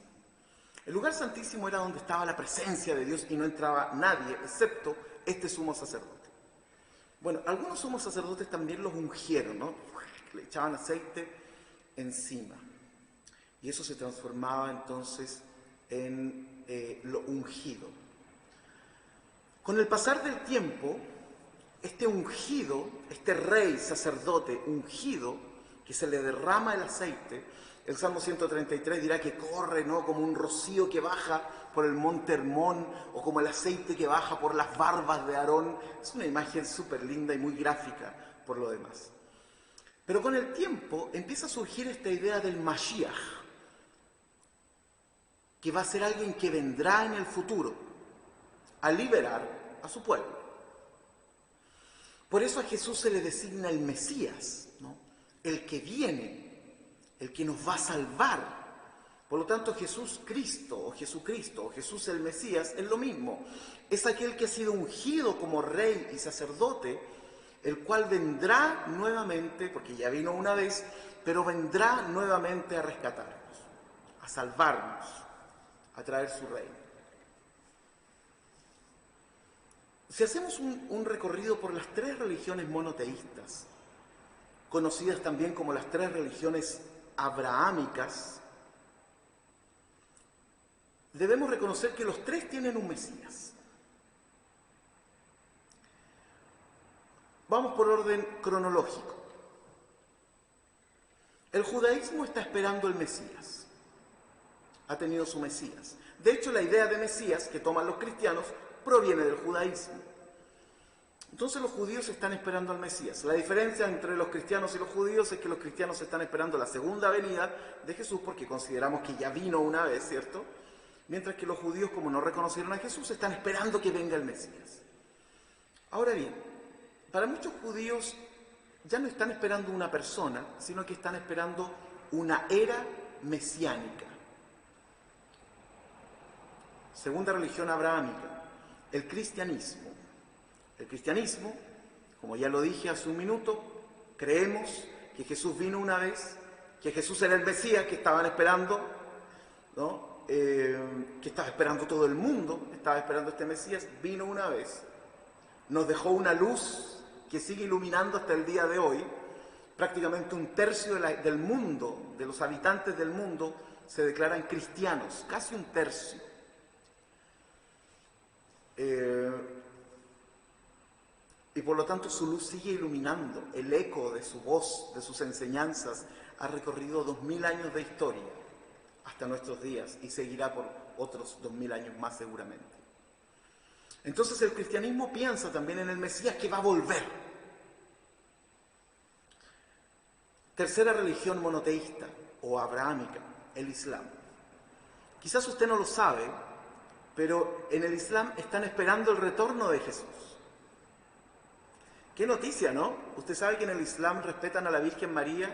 El lugar santísimo era donde estaba la presencia de Dios y no entraba nadie, excepto este sumo sacerdote. Bueno, algunos sumos sacerdotes también los ungieron, ¿no? Le echaban aceite encima. Y eso se transformaba entonces en lo ungido. Con el pasar del tiempo, este ungido, este rey sacerdote ungido, que se le derrama el aceite, el Salmo 133 dirá que corre, ¿no?, como un rocío que baja por el monte Hermón, o como el aceite que baja por las barbas de Aarón. Es una imagen súper linda y muy gráfica por lo demás. Pero con el tiempo empieza a surgir esta idea del Mashiach, que va a ser alguien que vendrá en el futuro a liberar a su pueblo. Por eso a Jesús se le designa el Mesías, ¿no?, el que viene, el que nos va a salvar. Por lo tanto, Jesucristo o Jesús el Mesías es lo mismo. Es aquel que ha sido ungido como rey y sacerdote, el cual vendrá nuevamente, porque ya vino una vez, pero vendrá nuevamente a rescatarnos, a salvarnos, a traer su reino. Si hacemos un recorrido por las 3 religiones monoteístas, conocidas también como las 3 religiones abrahámicas, debemos reconocer que los 3 tienen un Mesías. Vamos por orden cronológico. El judaísmo está esperando el Mesías. Ha tenido su Mesías. De hecho, la idea de Mesías que toman los cristianos proviene del judaísmo. Entonces los judíos están esperando al Mesías. La diferencia entre los cristianos y los judíos es que los cristianos están esperando la segunda venida de Jesús, porque consideramos que ya vino una vez, ¿cierto? Mientras que los judíos, como no reconocieron a Jesús, están esperando que venga el Mesías. Ahora bien, para muchos judíos ya no están esperando una persona, sino que están esperando una era mesiánica. Segunda religión abrahámica, el cristianismo. El cristianismo, como ya lo dije hace un minuto, creemos que Jesús vino una vez, que Jesús era el Mesías que estaban esperando, ¿no? Que estaba esperando todo el mundo, estaba esperando este Mesías, vino una vez, nos dejó una luz que sigue iluminando hasta el día de hoy. Prácticamente 1/3 del mundo, de los habitantes del mundo, se declaran cristianos, casi 1/3. Y por lo tanto su luz sigue iluminando. El eco de su voz, de sus enseñanzas, ha recorrido 2000 años de historia hasta nuestros días y seguirá por otros 2000 años más seguramente. Entonces el cristianismo piensa también en el Mesías que va a volver. Tercera religión monoteísta o abrahámica, el Islam. Quizás usted no lo sabe, pero en el Islam están esperando el retorno de Jesús. Qué noticia, ¿no? Usted sabe que en el Islam respetan a la Virgen María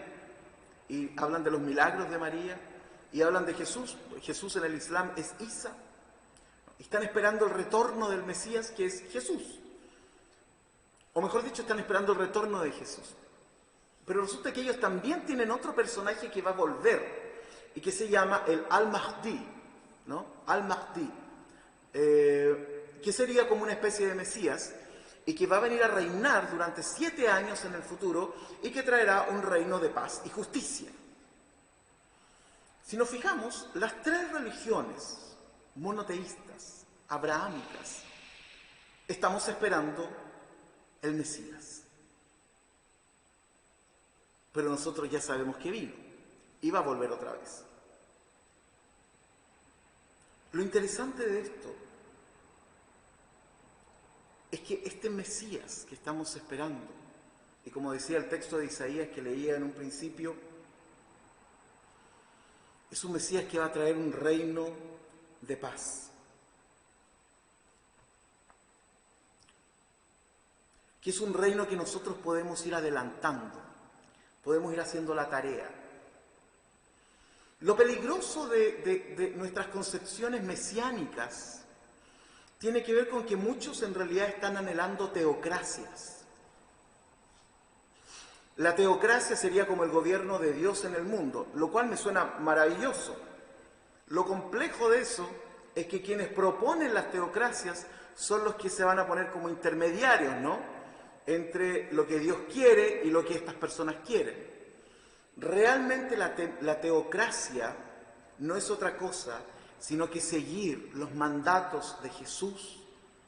y hablan de los milagros de María y hablan de Jesús. Jesús en el Islam es Isa. Están esperando el retorno del Mesías, que es Jesús. O mejor dicho, están esperando el retorno de Jesús. Pero resulta que ellos también tienen otro personaje que va a volver y que se llama el Al-Mahdi, ¿no? Al-Mahdi, que sería como una especie de Mesías y que va a venir a reinar durante 7 años en el futuro y que traerá un reino de paz y justicia. Si nos fijamos, las 3 religiones monoteístas, abrahámicas, estamos esperando el Mesías. Pero nosotros ya sabemos que vino y va a volver otra vez. Lo interesante de esto es que este Mesías que estamos esperando, y como decía el texto de Isaías que leía en un principio, es un Mesías que va a traer un reino de paz. Que es un reino que nosotros podemos ir adelantando, podemos ir haciendo la tarea. Lo peligroso de nuestras concepciones mesiánicas tiene que ver con que muchos en realidad están anhelando teocracias. La teocracia sería como el gobierno de Dios en el mundo, lo cual me suena maravilloso. Lo complejo de eso es que quienes proponen las teocracias son los que se van a poner como intermediarios, ¿no?, entre lo que Dios quiere y lo que estas personas quieren. Realmente la teocracia no es otra cosa sino que seguir los mandatos de Jesús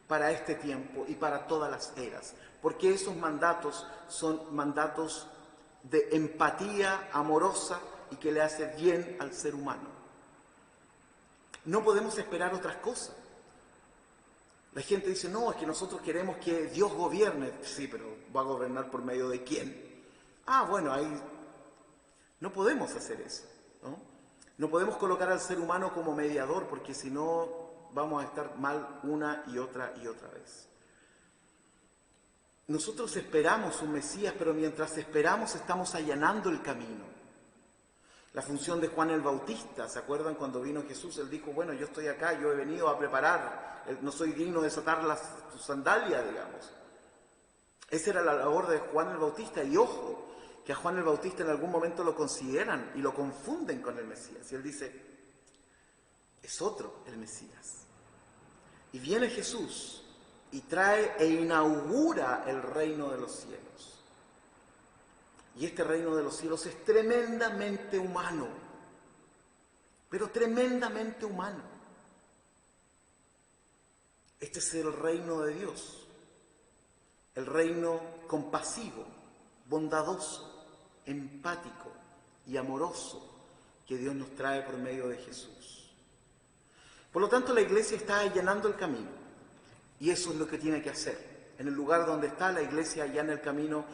para este tiempo y para todas las eras, porque esos mandatos son mandatos de empatía amorosa y que le hace bien al ser humano. No podemos esperar otras cosas. La gente dice, no, es que nosotros queremos que Dios gobierne. Sí, pero ¿va a gobernar por medio de quién? Ah, bueno, ahí no podemos hacer eso, ¿no? No podemos colocar al ser humano como mediador, porque si no vamos a estar mal una y otra vez. Nosotros esperamos un Mesías, pero mientras esperamos estamos allanando el camino. La función de Juan el Bautista, ¿se acuerdan cuando vino Jesús? Él dijo, bueno, yo estoy acá, yo he venido a preparar, no soy digno de desatar tus sandalias, digamos. Esa era la labor de Juan el Bautista, y ojo, que a Juan el Bautista en algún momento lo consideran y lo confunden con el Mesías. Y él dice, es otro el Mesías. Y viene Jesús y trae e inaugura el reino de los cielos. Y este reino de los cielos es tremendamente humano, pero tremendamente humano. Este es el reino de Dios, el reino compasivo, bondadoso, empático y amoroso que Dios nos trae por medio de Jesús. Por lo tanto, la iglesia está allanando el camino, y eso es lo que tiene que hacer. En el lugar donde está, la iglesia allana el camino,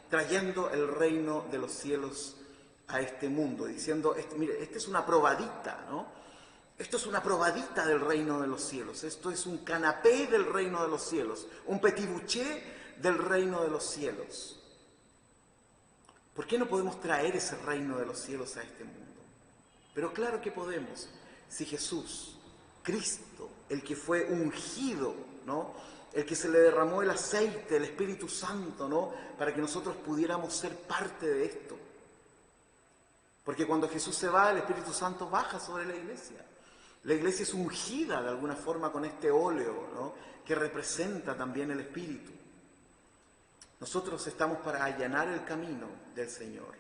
trayendo el reino de los cielos a este mundo, diciendo, mire, esta es una probadita, ¿no? Esto es una probadita del reino de los cielos, esto es un canapé del reino de los cielos, un petit bouché del reino de los cielos. ¿Por qué no podemos traer ese reino de los cielos a este mundo? Pero claro que podemos, si Jesús, Cristo, el que fue ungido, ¿no?, el que se le derramó el aceite, el Espíritu Santo, ¿no?, para que nosotros pudiéramos ser parte de esto. Porque cuando Jesús se va, el Espíritu Santo baja sobre la iglesia. La iglesia es ungida de alguna forma con este óleo, ¿no?, que representa también el Espíritu. Nosotros estamos para allanar el camino del Señor.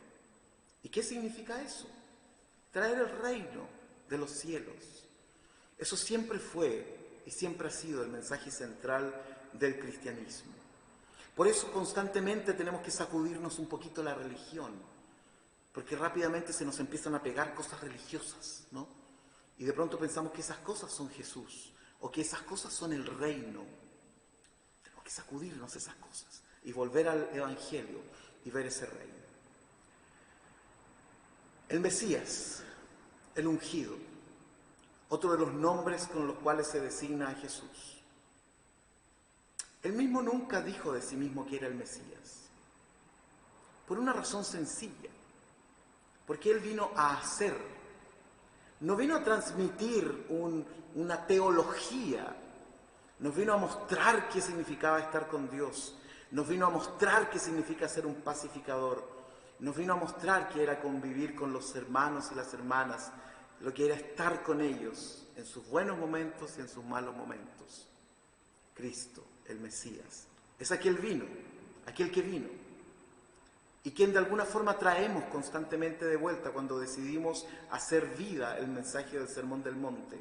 ¿Y qué significa eso? Traer el reino de los cielos. Eso siempre fue y siempre ha sido el mensaje central del cristianismo. Por eso constantemente tenemos que sacudirnos un poquito la religión, porque rápidamente se nos empiezan a pegar cosas religiosas, ¿no? Y de pronto pensamos que esas cosas son Jesús, o que esas cosas son el reino. Tenemos que sacudirnos esas cosas y volver al Evangelio y ver ese reino. El Mesías, el ungido, otro de los nombres con los cuales se designa a Jesús. Él mismo nunca dijo de sí mismo que era el Mesías, por una razón sencilla, porque Él vino a hacer, no vino a transmitir una teología, nos vino a mostrar qué significaba estar con Dios, nos vino a mostrar qué significa ser un pacificador, nos vino a mostrar qué era convivir con los hermanos y las hermanas, lo que era estar con ellos en sus buenos momentos y en sus malos momentos. Cristo, el Mesías, es aquel que vino, y quien de alguna forma traemos constantemente de vuelta cuando decidimos hacer vida el mensaje del Sermón del Monte.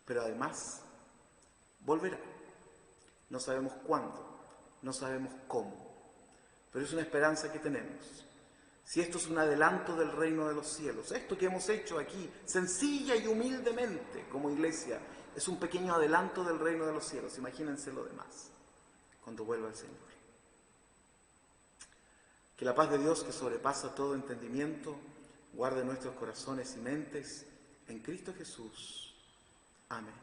Pero además, volverá. No sabemos cuándo, no sabemos cómo, pero es una esperanza que tenemos. Si esto es un adelanto del reino de los cielos, esto que hemos hecho aquí, sencilla y humildemente como iglesia, es un pequeño adelanto del reino de los cielos. Imagínense lo demás, cuando vuelva el Señor. Que la paz de Dios, que sobrepasa todo entendimiento, guarde nuestros corazones y mentes en Cristo Jesús. Amén.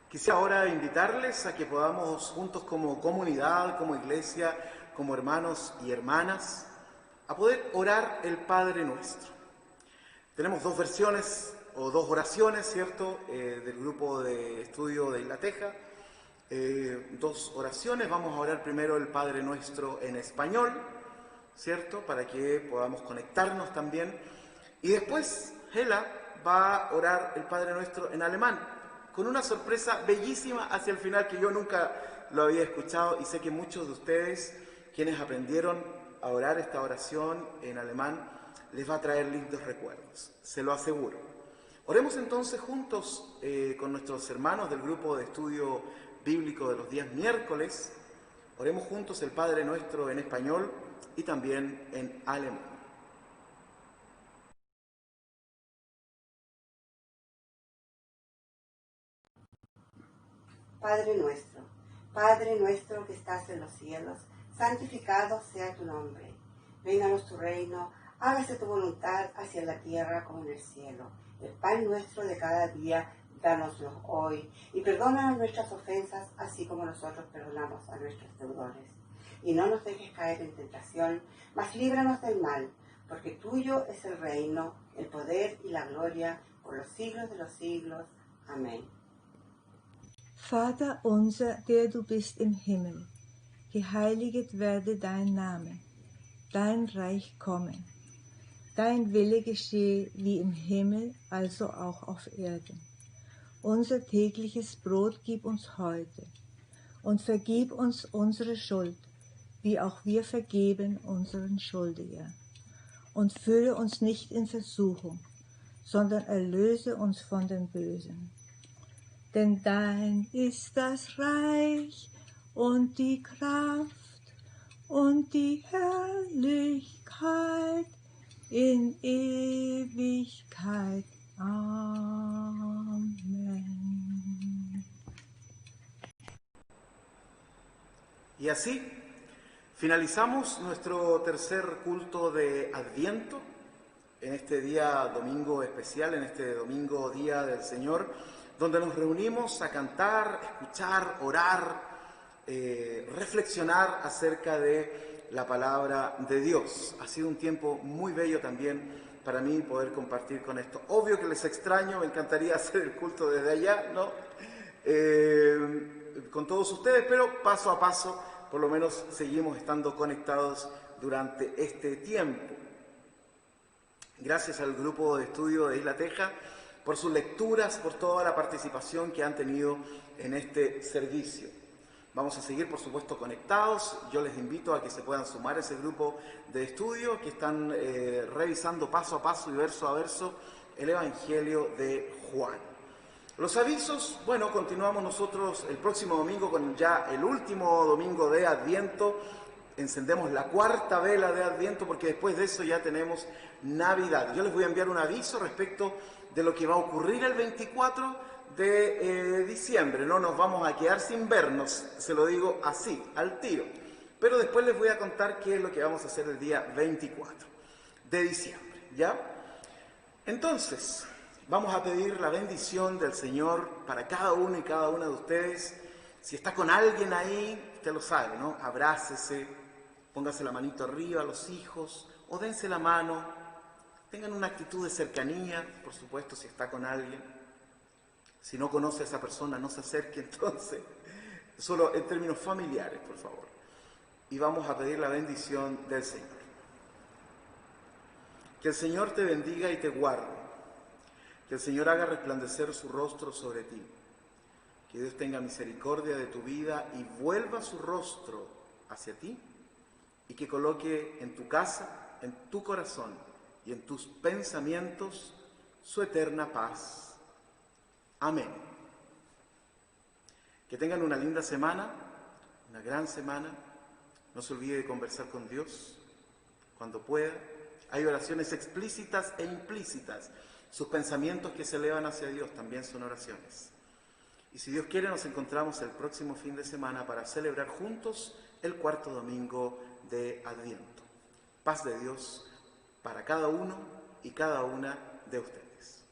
Quisiera ahora invitarles a que podamos juntos como comunidad, como iglesia, como hermanos y hermanas, a poder orar el Padre Nuestro. Tenemos dos versiones o dos oraciones, ¿cierto?, del grupo de estudio de Isla Teja. Dos oraciones. Vamos a orar primero el Padre Nuestro en español, ¿cierto?, para que podamos conectarnos también. Y después Hela va a orar el Padre Nuestro en alemán, con una sorpresa bellísima hacia el final que yo nunca lo había escuchado y sé que muchos de ustedes, quienes aprendieron a orar esta oración en alemán, les va a traer lindos recuerdos, se lo aseguro. Oremos entonces juntos con nuestros hermanos del grupo de estudio bíblico de los días miércoles. Oremos juntos el Padre Nuestro en español y también en alemán. Padre nuestro que estás en los cielos, santificado sea tu nombre. Vénganos tu reino, hágase tu voluntad así en la tierra como en el cielo. El pan nuestro de cada día, dánoslo hoy, y perdona nuestras ofensas, así como nosotros perdonamos a nuestros deudores. Y no nos dejes caer en tentación, mas líbranos del mal, porque tuyo es el reino, el poder y la gloria, por los siglos de los siglos. Amén. Vater unser, der du bist im Himmel, geheiliget werde dein Name, dein Reich komme, dein Wille geschehe wie im Himmel, also auch auf Erden. Unser tägliches Brot gib uns heute und vergib uns unsere Schuld, wie auch wir vergeben unseren Schuldigern. Und führe uns nicht in Versuchung, sondern erlöse uns von dem Bösen. Denn dein ist das Reich und die Kraft und die Herrlichkeit in Ewigkeit. Amen. Y así finalizamos nuestro tercer culto de Adviento en este día domingo especial, en este domingo día del Señor, donde nos reunimos a cantar, escuchar, orar, reflexionar acerca de la palabra de Dios. Ha sido un tiempo muy bello también para mí poder compartir con esto. Obvio que les extraño, me encantaría hacer el culto desde allá, ¿no? Con todos ustedes, pero paso a paso, por lo menos seguimos estando conectados durante este tiempo. Gracias al grupo de estudio de Isla Teja por sus lecturas, por toda la participación que han tenido en este servicio. Vamos a seguir, por supuesto, conectados. Yo les invito a que se puedan sumar a ese grupo de estudio que están revisando paso a paso y verso a verso el Evangelio de Juan. Los avisos, bueno, continuamos nosotros el próximo domingo con ya el último domingo de Adviento. Encendemos la cuarta vela de Adviento porque después de eso ya tenemos Navidad. Yo les voy a enviar un aviso respecto de lo que va a ocurrir el 24 de diciembre. No nos vamos a quedar sin vernos, se lo digo así, al tiro. Pero después les voy a contar qué es lo que vamos a hacer el día 24 de diciembre, ¿ya? Entonces, vamos a pedir la bendición del Señor para cada uno y cada una de ustedes. Si está con alguien ahí, usted lo sabe, ¿no? Abrácese, póngase la manito arriba a los hijos o dense la mano. Tengan una actitud de cercanía, por supuesto, si está con alguien. Si no conoce a esa persona, no se acerque entonces. Solo en términos familiares, por favor. Y vamos a pedir la bendición del Señor. Que el Señor te bendiga y te guarde. Que el Señor haga resplandecer su rostro sobre ti. Que Dios tenga misericordia de tu vida y vuelva su rostro hacia ti. Y que coloque en tu casa, en tu corazón y en tus pensamientos su eterna paz. Amén. Que tengan una linda semana, una gran semana. No se olvide de conversar con Dios cuando pueda. Hay oraciones explícitas e implícitas. Sus pensamientos que se elevan hacia Dios también son oraciones. Y si Dios quiere, nos encontramos el próximo fin de semana para celebrar juntos el cuarto domingo de Adviento. Paz de Dios para cada uno y cada una de ustedes.